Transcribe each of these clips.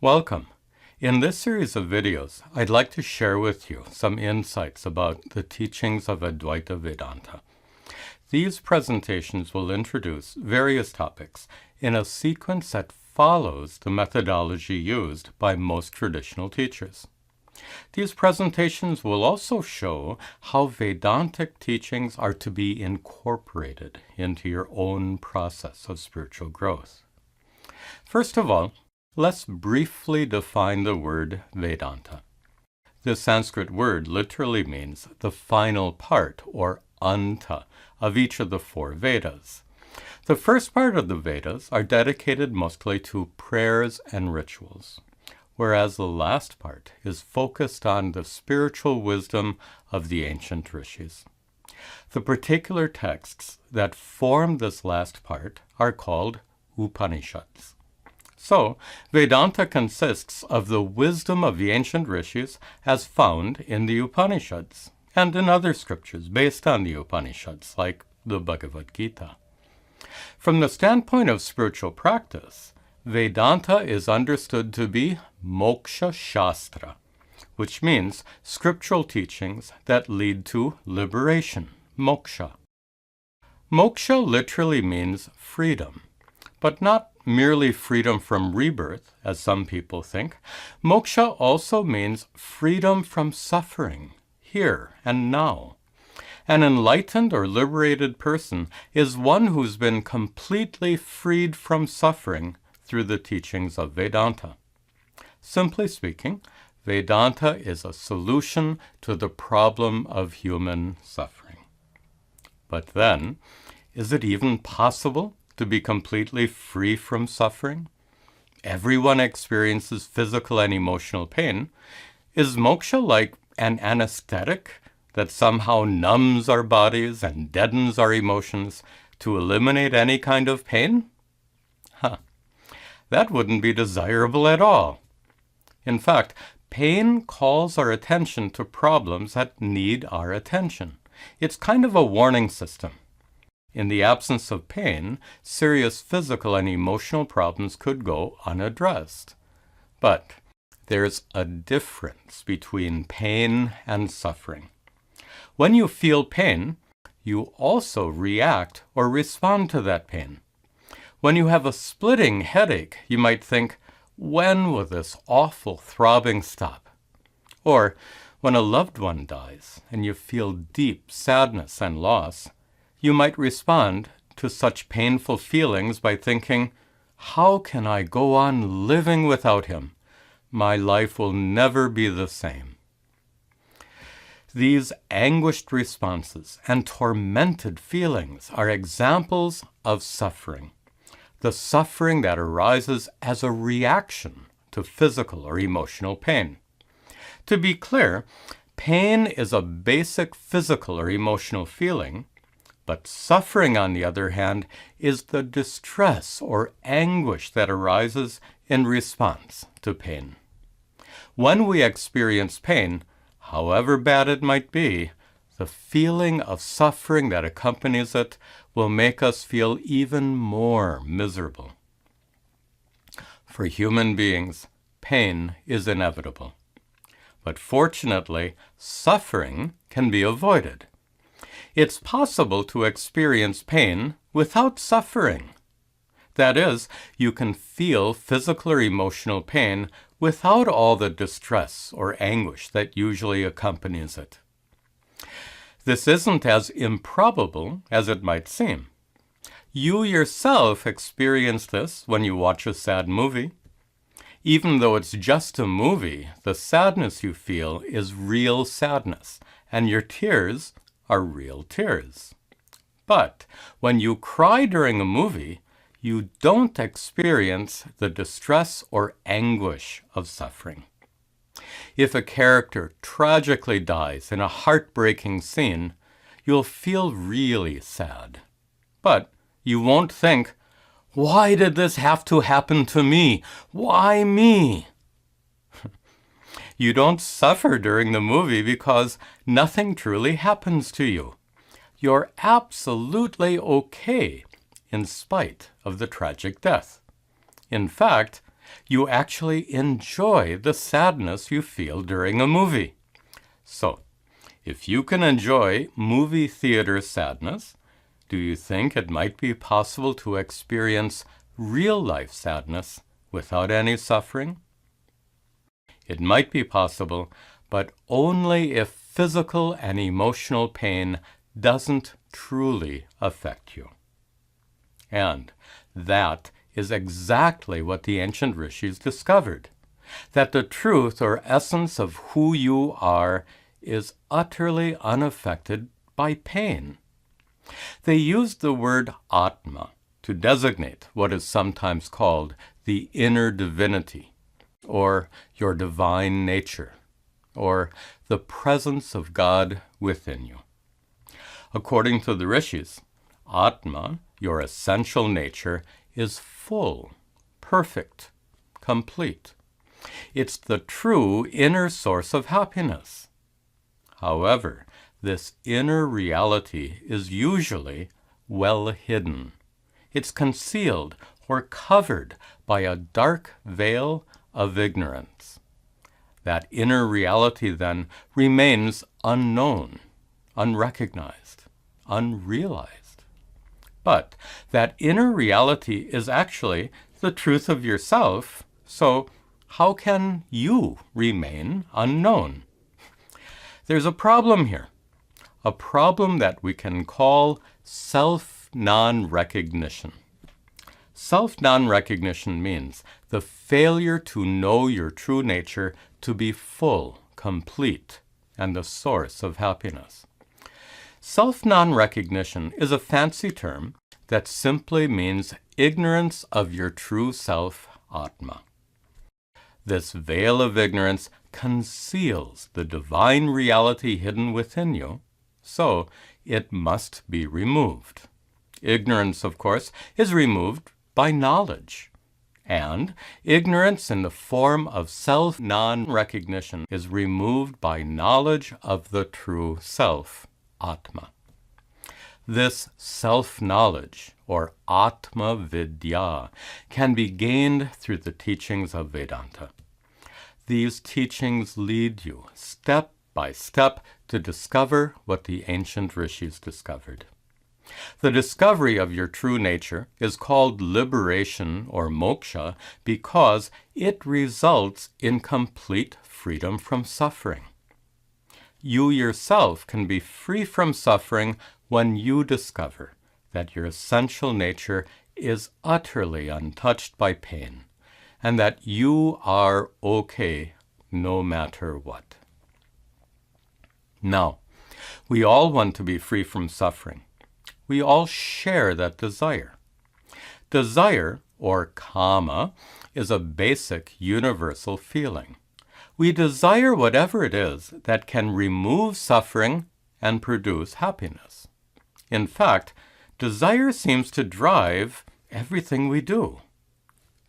Welcome. In this series of videos, I'd like to share with you some insights about the teachings of Advaita Vedanta. These presentations will introduce various topics in a sequence that follows the methodology used by most traditional teachers. These presentations will also show how Vedantic teachings are to be incorporated into your own process of spiritual growth. First of all, let's briefly define the word Vedanta. This Sanskrit word literally means the final part, or anta, of each of the four Vedas. The first part of the Vedas are dedicated mostly to prayers and rituals, whereas the last part is focused on the spiritual wisdom of the ancient rishis. The particular texts that form this last part are called Upanishads. So, Vedanta consists of the wisdom of the ancient rishis as found in the Upanishads and in other scriptures based on the Upanishads, like the Bhagavad Gita. From the standpoint of spiritual practice, Vedanta is understood to be moksha shastra, which means scriptural teachings that lead to liberation, moksha. Moksha literally means freedom, but not merely freedom from rebirth, as some people think. Moksha also means freedom from suffering, here and now. An enlightened or liberated person is one who's been completely freed from suffering through the teachings of Vedanta. Simply speaking, Vedanta is a solution to the problem of human suffering. But then, is it even possible to be completely free from suffering? Everyone experiences physical and emotional pain. Is moksha like an anesthetic that somehow numbs our bodies and deadens our emotions to eliminate any kind of pain? That wouldn't be desirable at all. In fact, pain calls our attention to problems that need our attention. It's kind of a warning system. In the absence of pain, serious physical and emotional problems could go unaddressed. But there's a difference between pain and suffering. When you feel pain, you also react or respond to that pain. When you have a splitting headache, you might think, when will this awful throbbing stop? Or when a loved one dies and you feel deep sadness and loss, you might respond to such painful feelings by thinking, how can I go on living without him? My life will never be the same. These anguished responses and tormented feelings are examples of suffering, the suffering that arises as a reaction to physical or emotional pain. To be clear, pain is a basic physical or emotional feeling, but suffering, on the other hand, is the distress or anguish that arises in response to pain. When we experience pain, however bad it might be, the feeling of suffering that accompanies it will make us feel even more miserable. For human beings, pain is inevitable. But fortunately, suffering can be avoided. It's possible to experience pain without suffering. That is, you can feel physical or emotional pain without all the distress or anguish that usually accompanies it. This isn't as improbable as it might seem. You yourself experience this when you watch a sad movie. Even though it's just a movie, the sadness you feel is real sadness, and your tears are real tears. But when you cry during a movie, you don't experience the distress or anguish of suffering. If a character tragically dies in a heartbreaking scene, you'll feel really sad. But you won't think, why did this have to happen to me? Why me? You don't suffer during the movie because nothing truly happens to you. You're absolutely okay in spite of the tragic death. In fact, You actually enjoy the sadness you feel during a movie. So, if you can enjoy movie theater sadness, do you think it might be possible to experience real-life sadness without any suffering? It might be possible, but only if physical and emotional pain doesn't truly affect you. And that is exactly what the ancient rishis discovered, that the truth or essence of who you are is utterly unaffected by pain. They used the word Atma to designate what is sometimes called the inner divinity, or your divine nature, or the presence of God within you. According to the rishis, Atma, your essential nature, is full, perfect, complete. It's the true inner source of happiness. However, this inner reality is usually well hidden. It's concealed or covered by a dark veil of ignorance. That inner reality then remains unknown, unrecognized, unrealized. But that inner reality is actually the truth of yourself, so how can you remain unknown? There's a problem here, a problem that we can call self-non-recognition. Self-non-recognition means the failure to know your true nature to be full, complete, and the source of happiness. Self-non-recognition is a fancy term that simply means ignorance of your true self, Atma. This veil of ignorance conceals the divine reality hidden within you, so it must be removed. Ignorance, of course, is removed by knowledge. And ignorance in the form of self-non-recognition is removed by knowledge of the true self, Atma. This self-knowledge, or Atma Vidya, can be gained through the teachings of Vedanta. These teachings lead you step by step to discover what the ancient rishis discovered. The discovery of your true nature is called liberation or moksha because it results in complete freedom from suffering. You yourself can be free from suffering when you discover that your essential nature is utterly untouched by pain, and that you are okay no matter what. Now, we all want to be free from suffering. We all share that desire. Desire, or kama, is a basic universal feeling. We desire whatever it is that can remove suffering and produce happiness. In fact, desire seems to drive everything we do.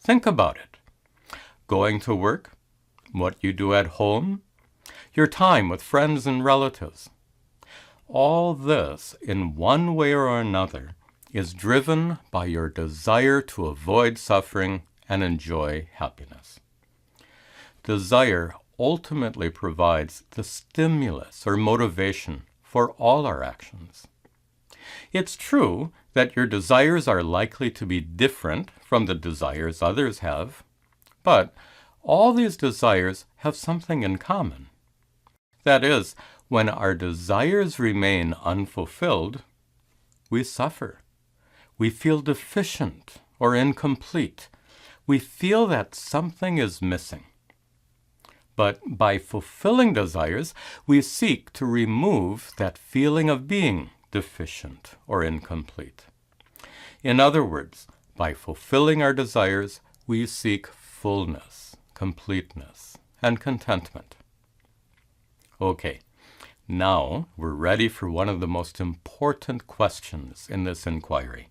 Think about it. Going to work, what you do at home, your time with friends and relatives. All this, in one way or another, is driven by your desire to avoid suffering and enjoy happiness. Desire ultimately provides the stimulus or motivation for all our actions. It's true that your desires are likely to be different from the desires others have, but all these desires have something in common. That is, when our desires remain unfulfilled, we suffer. We feel deficient or incomplete. We feel that something is missing. But by fulfilling desires, we seek to remove that feeling of being deficient or incomplete. In other words, by fulfilling our desires, we seek fullness, completeness, and contentment. Okay, now we're ready for one of the most important questions in this inquiry.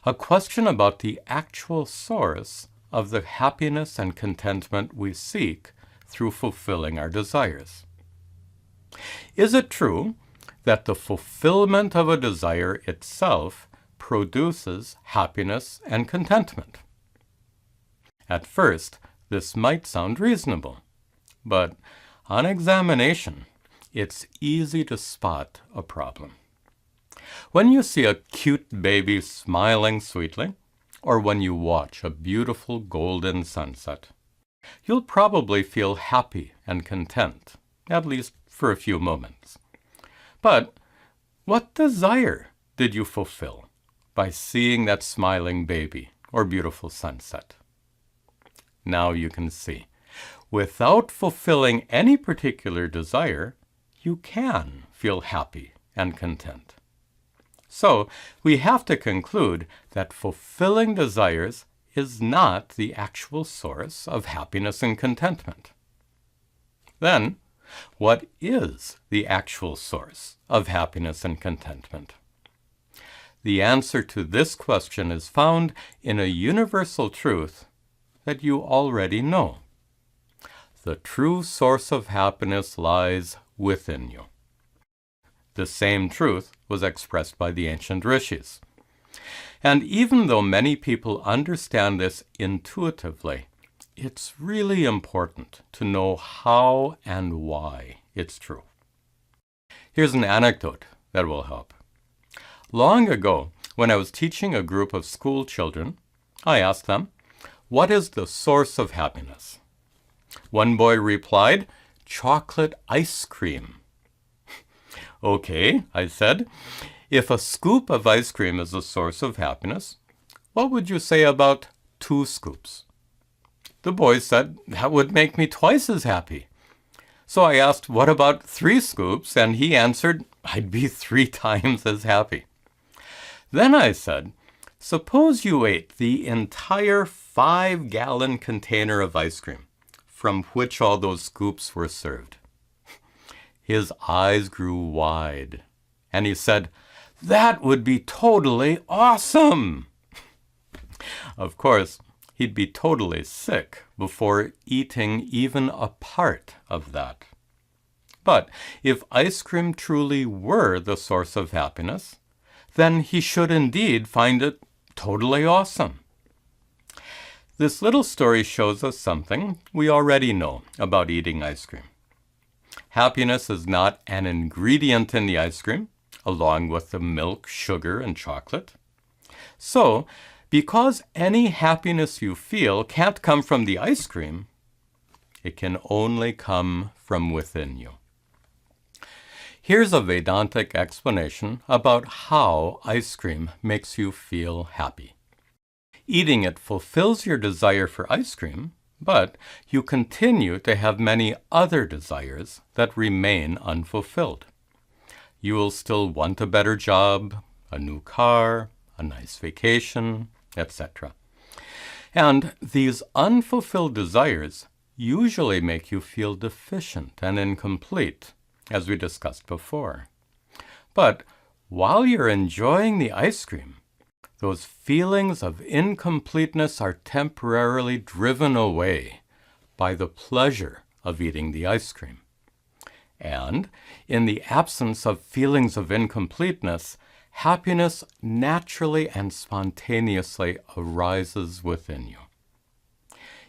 A question about the actual source of the happiness and contentment we seek through fulfilling our desires. Is it true that the fulfillment of a desire itself produces happiness and contentment? At first, this might sound reasonable, but on examination, it's easy to spot a problem. When you see a cute baby smiling sweetly, or when you watch a beautiful golden sunset, you'll probably feel happy and content, at least for a few moments. But what desire did you fulfill by seeing that smiling baby or beautiful sunset? Now you can see, without fulfilling any particular desire, you can feel happy and content. So we have to conclude that fulfilling desires is not the actual source of happiness and contentment. Then, what is the actual source of happiness and contentment? The answer to this question is found in a universal truth that you already know. The true source of happiness lies within you. The same truth was expressed by the ancient rishis. And even though many people understand this intuitively, it's really important to know how and why it's true. Here's an anecdote that will help. Long ago, when I was teaching a group of school children, I asked them, "What is the source of happiness?" One boy replied, "Chocolate ice cream." "Okay," I said, "if a scoop of ice cream is the source of happiness, what would you say about 2 scoops? The boy said, "That would make me twice as happy." So I asked, "What about 3 scoops?" And he answered, "I'd be 3 times as happy." Then I said, "Suppose you ate the entire 5-gallon container of ice cream from which all those scoops were served." His eyes grew wide, and he said, "That would be totally awesome." Of course, he'd be totally sick before eating even a part of that. But if ice cream truly were the source of happiness, then he should indeed find it totally awesome. This little story shows us something we already know about eating ice cream. Happiness is not an ingredient in the ice cream, along with the milk, sugar, and chocolate. So, because any happiness you feel can't come from the ice cream, it can only come from within you. Here's a Vedantic explanation about how ice cream makes you feel happy. Eating it fulfills your desire for ice cream, but you continue to have many other desires that remain unfulfilled. You will still want a better job, a new car, a nice vacation, etc. And these unfulfilled desires usually make you feel deficient and incomplete, as we discussed before. But while you're enjoying the ice cream, those feelings of incompleteness are temporarily driven away by the pleasure of eating the ice cream. And in the absence of feelings of incompleteness, happiness naturally and spontaneously arises within you.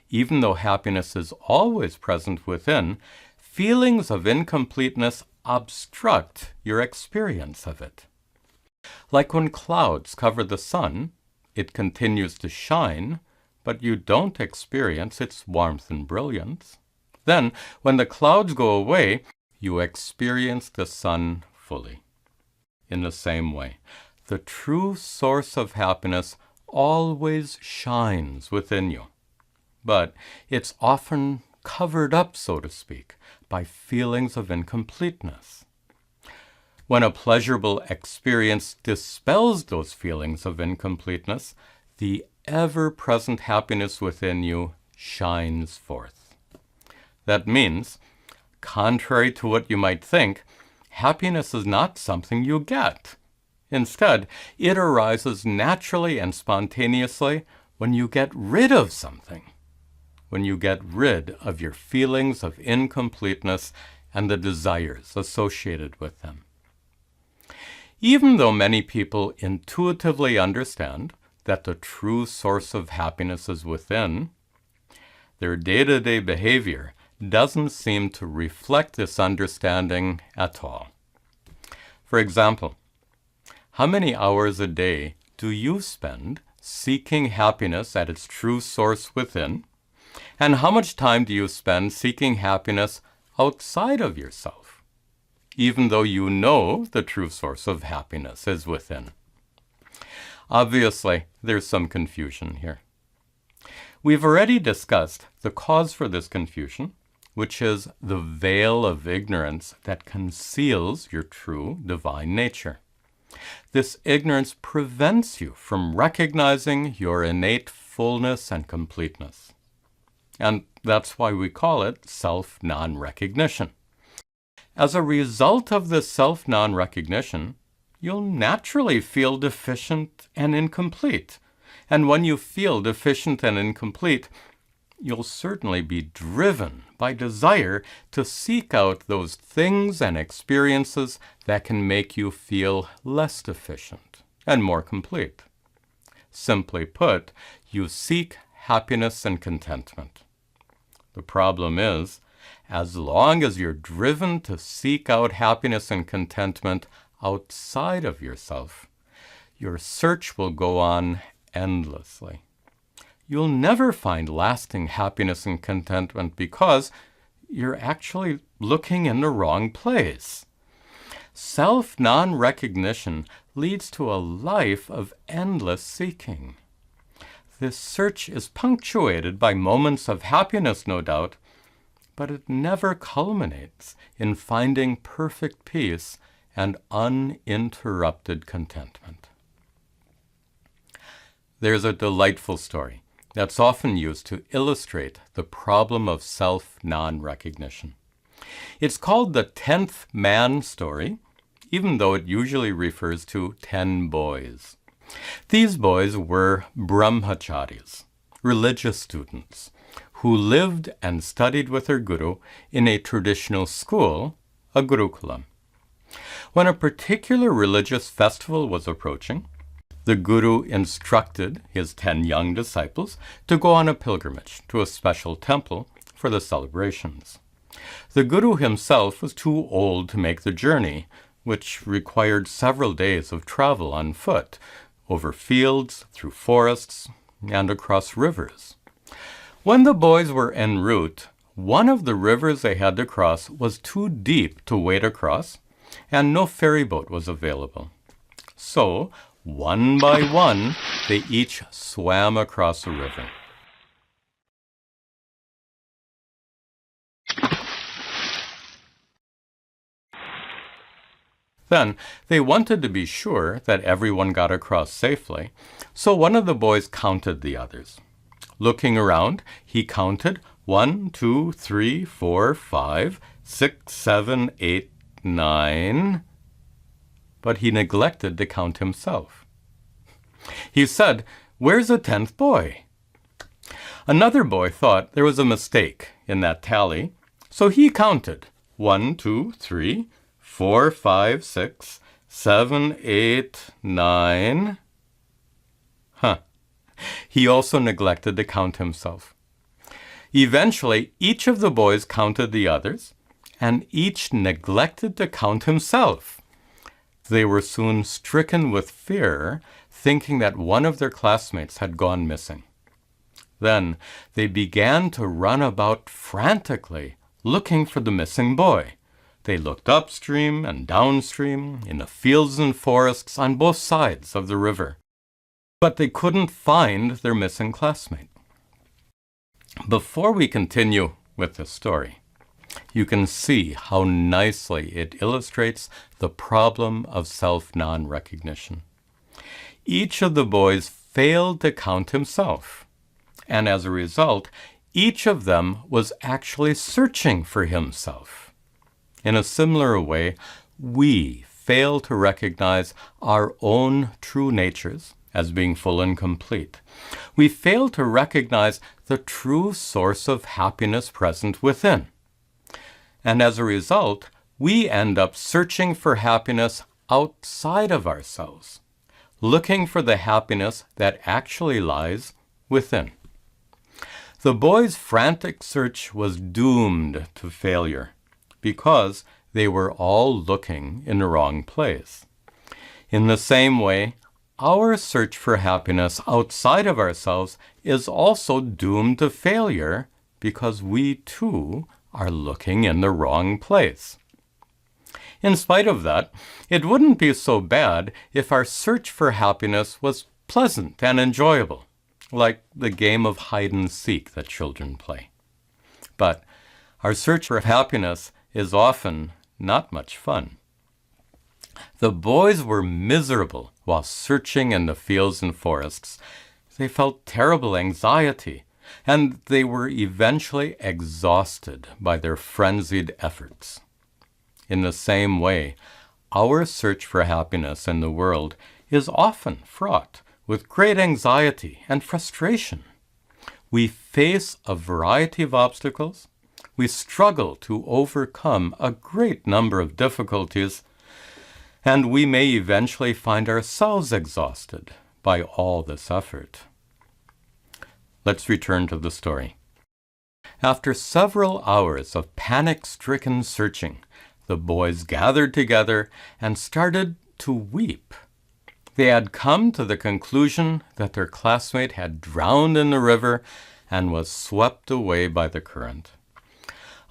Even though happiness is always present within, feelings of incompleteness obstruct your experience of it. Like when clouds cover the sun, it continues to shine, but you don't experience its warmth and brilliance. Then, when the clouds go away, you experience the sun fully. In the same way, the true source of happiness always shines within you, but it's often covered up, so to speak, by feelings of incompleteness. When a pleasurable experience dispels those feelings of incompleteness, the ever-present happiness within you shines forth. That means, contrary to what you might think, happiness is not something you get. Instead, it arises naturally and spontaneously when you get rid of something, when you get rid of your feelings of incompleteness and the desires associated with them. Even though many people intuitively understand that the true source of happiness is within, their day-to-day behavior doesn't seem to reflect this understanding at all. For example, how many hours a day do you spend seeking happiness at its true source within? And how much time do you spend seeking happiness outside of yourself, even though you know the true source of happiness is within? Obviously, there's some confusion here. We've already discussed the cause for this confusion, which is the veil of ignorance that conceals your true divine nature. This ignorance prevents you from recognizing your innate fullness and completeness. And that's why we call it self-non-recognition. As a result of this self-non-recognition, you'll naturally feel deficient and incomplete. And when you feel deficient and incomplete, you'll certainly be driven by desire to seek out those things and experiences that can make you feel less deficient and more complete. Simply put, you seek happiness and contentment. The problem is, as long as you're driven to seek out happiness and contentment outside of yourself, your search will go on endlessly. You'll never find lasting happiness and contentment because you're actually looking in the wrong place. Self-non-recognition leads to a life of endless seeking. This search is punctuated by moments of happiness, no doubt, but it never culminates in finding perfect peace and uninterrupted contentment. There's a delightful story that's often used to illustrate the problem of self-non-recognition. It's called the 10th man story, even though it usually refers to 10 boys. These boys were brahmacharis, religious students, who lived and studied with their guru in a traditional school, a gurukulam. When a particular religious festival was approaching, the guru instructed his 10 young disciples to go on a pilgrimage to a special temple for the celebrations. The guru himself was too old to make the journey, which required several days of travel on foot, over fields, through forests, and across rivers. When the boys were en route, one of the rivers they had to cross was too deep to wade across, and no ferry boat was available. So, one by one, they each swam across the river. Then, they wanted to be sure that everyone got across safely, so one of the boys counted the others. Looking around, he counted 1, 2, 3, 4, 5, 6, 7, 8, 9, but he neglected to count himself. He said, "Where's the 10th boy?" Another boy thought there was a mistake in that tally, so he counted 1, 2, 3, 4, 5, 6, 7, 8, 9. He also neglected to count himself. Eventually, each of the boys counted the others, and each neglected to count himself. They were soon stricken with fear, thinking that one of their classmates had gone missing. Then they began to run about frantically, looking for the missing boy. They looked upstream and downstream, in the fields and forests on both sides of the river. But they couldn't find their missing classmate. Before we continue with this story, you can see how nicely it illustrates the problem of self-non-recognition. Each of the boys failed to count himself, and as a result, each of them was actually searching for himself. In a similar way, we fail to recognize our own true natures as being full and complete. We fail to recognize the true source of happiness present within. And as a result, we end up searching for happiness outside of ourselves, looking for the happiness that actually lies within. The boys' frantic search was doomed to failure because they were all looking in the wrong place. In the same way, our search for happiness outside of ourselves is also doomed to failure because we too are looking in the wrong place. In spite of that, it wouldn't be so bad if our search for happiness was pleasant and enjoyable, like the game of hide and seek that children play. But our search for happiness is often not much fun. The boys were miserable while searching in the fields and forests. They felt terrible anxiety, and they were eventually exhausted by their frenzied efforts. In the same way, our search for happiness in the world is often fraught with great anxiety and frustration. We face a variety of obstacles. We struggle to overcome a great number of difficulties, and we may eventually find ourselves exhausted by all this effort. Let's return to the story. After several hours of panic-stricken searching, the boys gathered together and started to weep. They had come to the conclusion that their classmate had drowned in the river and was swept away by the current.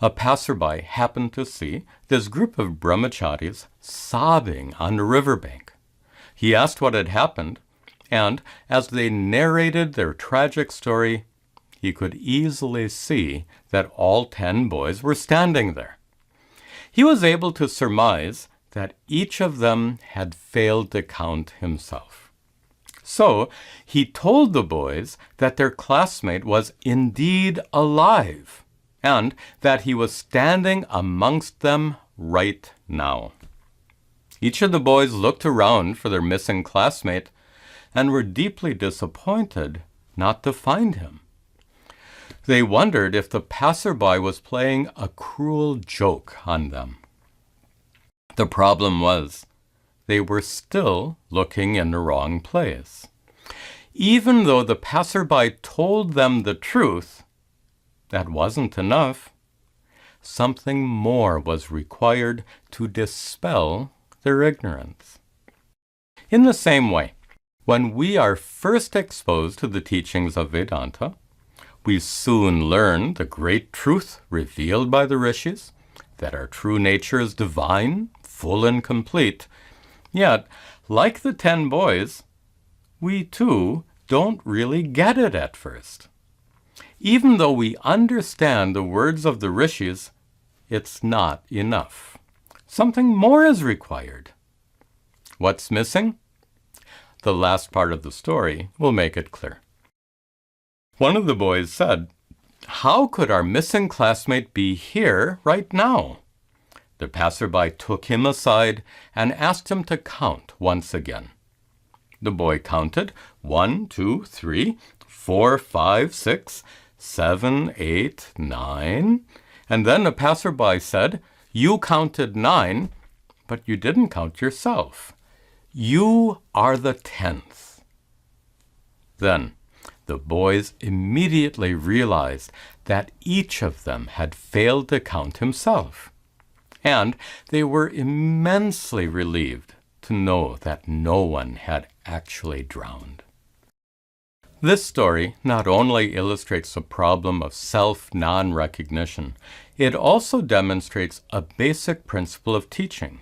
A passerby happened to see this group of brahmacharis sobbing on the riverbank. He asked what had happened, and as they narrated their tragic story, he could easily see that all 10 boys were standing there. He was able to surmise that each of them had failed to count himself. So he told the boys that their classmate was indeed alive, and that he was standing amongst them right now. Each of the boys looked around for their missing classmate and were deeply disappointed not to find him. They wondered if the passerby was playing a cruel joke on them. The problem was, they were still looking in the wrong place. Even though the passerby told them the truth, that wasn't enough. Something more was required to dispel their ignorance. In the same way, when we are first exposed to the teachings of Vedanta, we soon learn the great truth revealed by the rishis, that our true nature is divine, full and complete. Yet, like the 10 boys, we too don't really get it at first. Even though we understand the words of the rishis, it's not enough. Something more is required. What's missing? The last part of the story will make it clear. One of the boys said, "How could our missing classmate be here right now?" The passerby took him aside and asked him to count once again. The boy counted 1, 2, 3, 4, 5, 6, 7, 8, 9. And then the passerby said, "You counted 9, but you didn't count yourself. You are the 10th. Then the boys immediately realized that each of them had failed to count himself. And they were immensely relieved to know that no one had actually drowned. This story not only illustrates the problem of self-non-recognition, it also demonstrates a basic principle of teaching,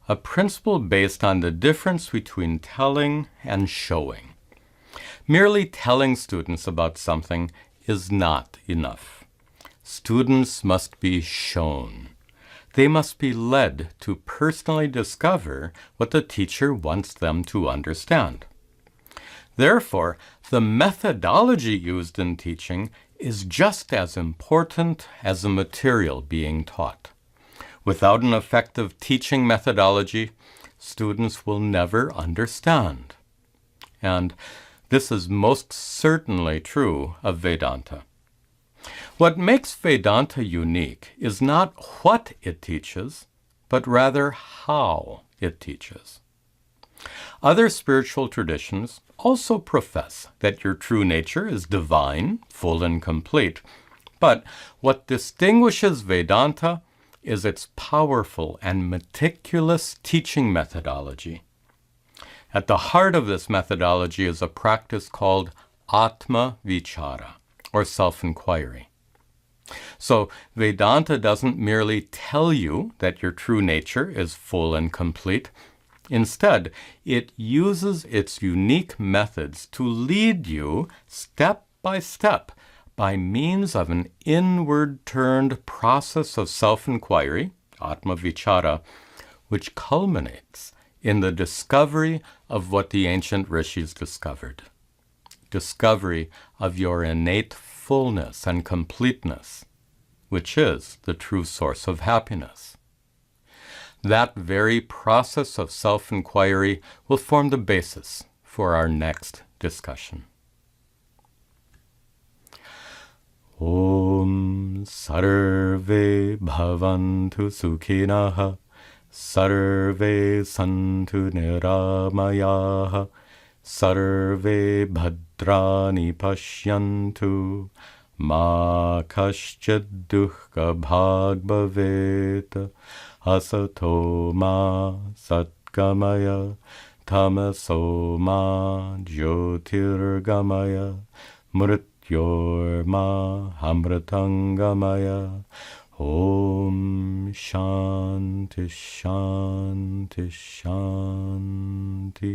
a principle based on the difference between telling and showing. Merely telling students about something is not enough. Students must be shown. They must be led to personally discover what the teacher wants them to understand. Therefore, the methodology used in teaching is just as important as the material being taught. Without an effective teaching methodology, students will never understand. And this is most certainly true of Vedanta. What makes Vedanta unique is not what it teaches, but rather how it teaches. Other spiritual traditions also profess that your true nature is divine, full and complete. But what distinguishes Vedanta is its powerful and meticulous teaching methodology. At the heart of this methodology is a practice called Atma Vichara, or self-inquiry. So Vedanta doesn't merely tell you that your true nature is full and complete. Instead, it uses its unique methods to lead you step by step by means of an inward-turned process of self-inquiry, Atma Vichara, which culminates in the discovery of what the ancient rishis discovered. Discovery of your innate fullness and completeness, which is the true source of happiness. That very process of self-inquiry will form the basis for our next discussion. Om Sarve Bhavantu Sukhinah Sarve Santu Niramayaha Sarve Bhadrani Pashyantu Ma Kaschid Dukkha Bhag Bhavet Asato Ma Satgamaya Tamaso Ma Jyotirgamaya Mrityorma Amritangamaya. Om Shanti Shanti Shanti.